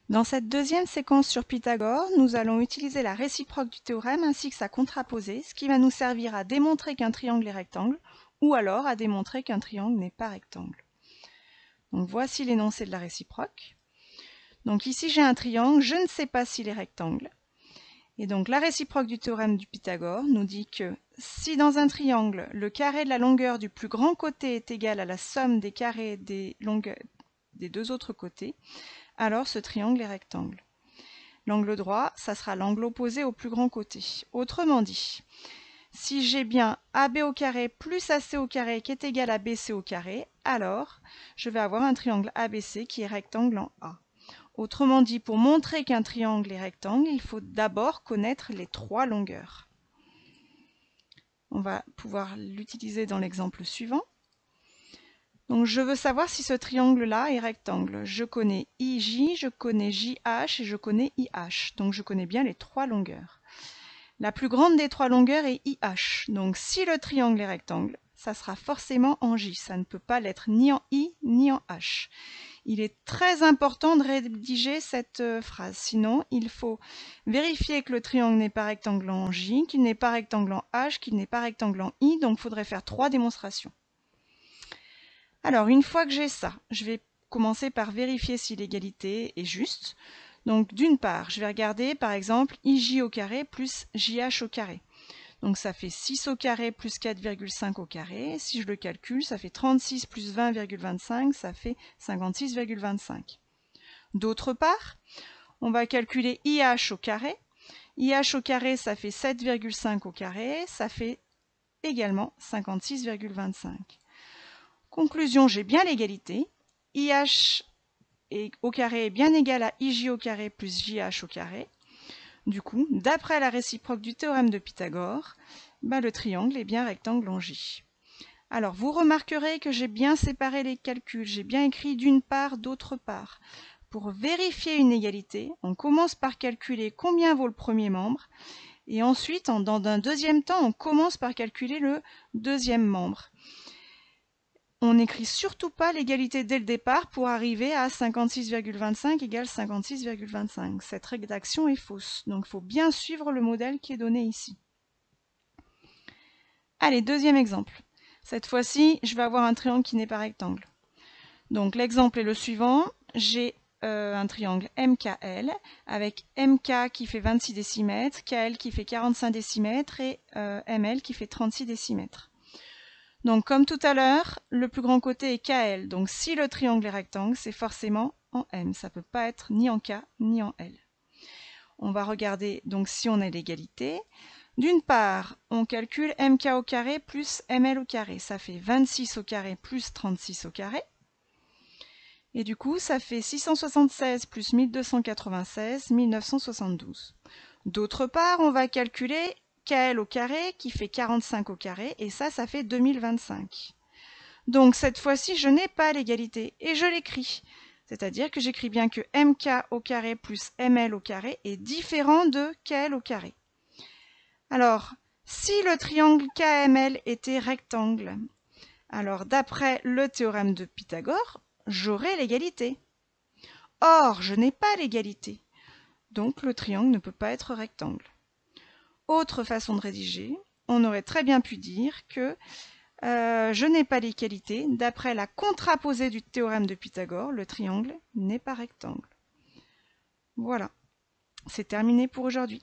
Dans cette deuxième séquence sur Pythagore, nous allons utiliser la réciproque du théorème ainsi que sa contraposée, ce qui va nous servir à démontrer qu'un triangle est rectangle ou alors à démontrer qu'un triangle n'est pas rectangle. Donc voici l'énoncé de la réciproque. Donc ici j'ai un triangle, je ne sais pas s'il est rectangle. Et donc la réciproque du théorème du Pythagore nous dit que si dans un triangle, le carré de la longueur du plus grand côté est égal à la somme des carrés des longueurs des deux autres côtés, alors ce triangle est rectangle. L'angle droit, ça sera l'angle opposé au plus grand côté. Autrement dit, si j'ai bien AB au carré plus AC au carré qui est égal à BC au carré, alors je vais avoir un triangle ABC qui est rectangle en A. Autrement dit, pour montrer qu'un triangle est rectangle, il faut d'abord connaître les trois longueurs. On va pouvoir l'utiliser dans l'exemple suivant. Donc je veux savoir si ce triangle-là est rectangle. Je connais IJ, je connais JH et je connais IH. Donc je connais bien les trois longueurs. La plus grande des trois longueurs est IH. Donc si le triangle est rectangle, ça sera forcément en J. Ça ne peut pas l'être ni en I ni en H. Il est très important de rédiger cette phrase. Sinon, il faut vérifier que le triangle n'est pas rectangle en J, qu'il n'est pas rectangle en H, qu'il n'est pas rectangle en I. Donc il faudrait faire 3 démonstrations. Alors, une fois que j'ai ça, je vais commencer par vérifier si l'égalité est juste. Donc, d'une part, je vais regarder, par exemple, IJ au carré plus JH au carré. Donc, ça fait 6 au carré plus 4,5 au carré. Si je le calcule, ça fait 36 plus 20,25, ça fait 56,25. D'autre part, on va calculer IH au carré. IH au carré, ça fait 7,5 au carré, ça fait également 56,25. Conclusion, j'ai bien l'égalité. IH au carré est bien égal à IJ au carré plus JH au carré. Du coup, d'après la réciproque du théorème de Pythagore, le triangle est bien rectangle en J. Alors, vous remarquerez que j'ai bien séparé les calculs. J'ai bien écrit d'une part, d'autre part. Pour vérifier une égalité, on commence par calculer combien vaut le premier membre. Et ensuite, dans un deuxième temps, on commence par calculer le deuxième membre. On n'écrit surtout pas l'égalité dès le départ pour arriver à 56,25 égale 56,25. Cette rédaction est fausse, donc il faut bien suivre le modèle qui est donné ici. Allez, deuxième exemple. Cette fois-ci, je vais avoir un triangle qui n'est pas rectangle. Donc l'exemple est le suivant. J'ai un triangle MKL avec MK qui fait 26 décimètres, KL qui fait 45 décimètres et ML qui fait 36 décimètres. Donc comme tout à l'heure, le plus grand côté est KL. Donc si le triangle est rectangle, c'est forcément en M. Ça ne peut pas être ni en K ni en L. On va regarder donc si on a l'égalité. D'une part, on calcule MK au carré plus ML au carré. Ça fait 26 au carré plus 36 au carré. Et du coup, ça fait 676 plus 1296, 1972. D'autre part, on va calculer KL au carré qui fait 45 au carré et ça fait 2025. Donc cette fois-ci, je n'ai pas l'égalité et je l'écris. C'est-à-dire que j'écris bien que MK au carré plus ML au carré est différent de KL au carré. Alors, si le triangle KML était rectangle, alors d'après le théorème de Pythagore, j'aurai l'égalité. Or, je n'ai pas l'égalité. Donc le triangle ne peut pas être rectangle. Autre façon de rédiger, on aurait très bien pu dire que je n'ai pas l'égalité. D'après la contraposée du théorème de Pythagore, le triangle n'est pas rectangle. Voilà, c'est terminé pour aujourd'hui.